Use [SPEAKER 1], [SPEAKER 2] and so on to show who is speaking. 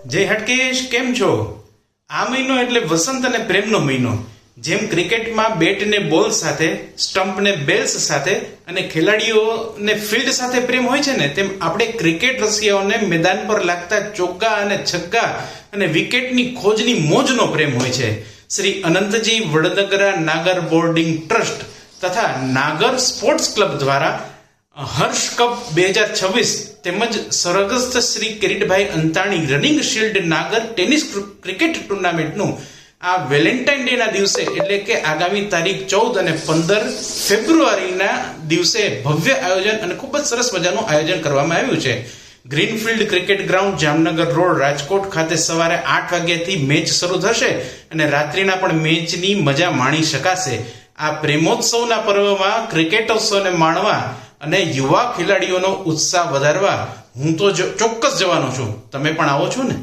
[SPEAKER 1] જય હટકેશ, કેમ છો? આ મહિનો એટલે વસંત અને પ્રેમનો મહિનો. જેમ ક્રિકેટમાં બેટ ને બોલ સાથે, સ્ટમ્પ ને બેલ્સ સાથે અને ખેલાડીઓને ફિલ્ડ સાથે પ્રેમ હોય છે ને, તેમ આપણે ક્રિકેટ રસિયાઓને મેદાન પર લાગતા ચોગ્ગા અને છગ્ગા અને વિકેટની ખોજની મોજનો પ્રેમ હોય છે. શ્રી અનંતજી વડનગરા નાગર બોર્ડિંગ ટ્રસ્ટ તથા નાગર સ્પોર્ટ્સ ક્લબ દ્વારા હર્ષ કપ 2026 તેમજ સ્વર્ગસ્થ શ્રી કિરીટભાઈ અંતાણી રનિંગ શિલ્ડ નાગર ટેનિસ ક્રિકેટ ટુર્નામેન્ટનું આ વેલેન્ટાઇન ડે ના દિવસે એટલે કે આગામી તારીખ 14 અને 15 ફેબ્રુઆરીના દિવસે ભવ્ય આયોજન અને ખૂબ જ સરસ મજાનું આયોજન કરવામાં આવ્યું છે. Greenfield cricket ground, Jamnagar road, Rajkot ખાતે સવારે 8 વાગ્યાથી મેચ શરૂ થશે અને રાત્રિના પણ મેચની મજા માણી શકાશે. આ પ્રેમોત્સવના પર્વમાં ક્રિકેટોત્સવને માણવા અને યુવા ખેલાડીઓનો ઉત્સાહ વધારવા હું તો ચોક્કસ જવાનો છું. તમે પણ આવો છો ને?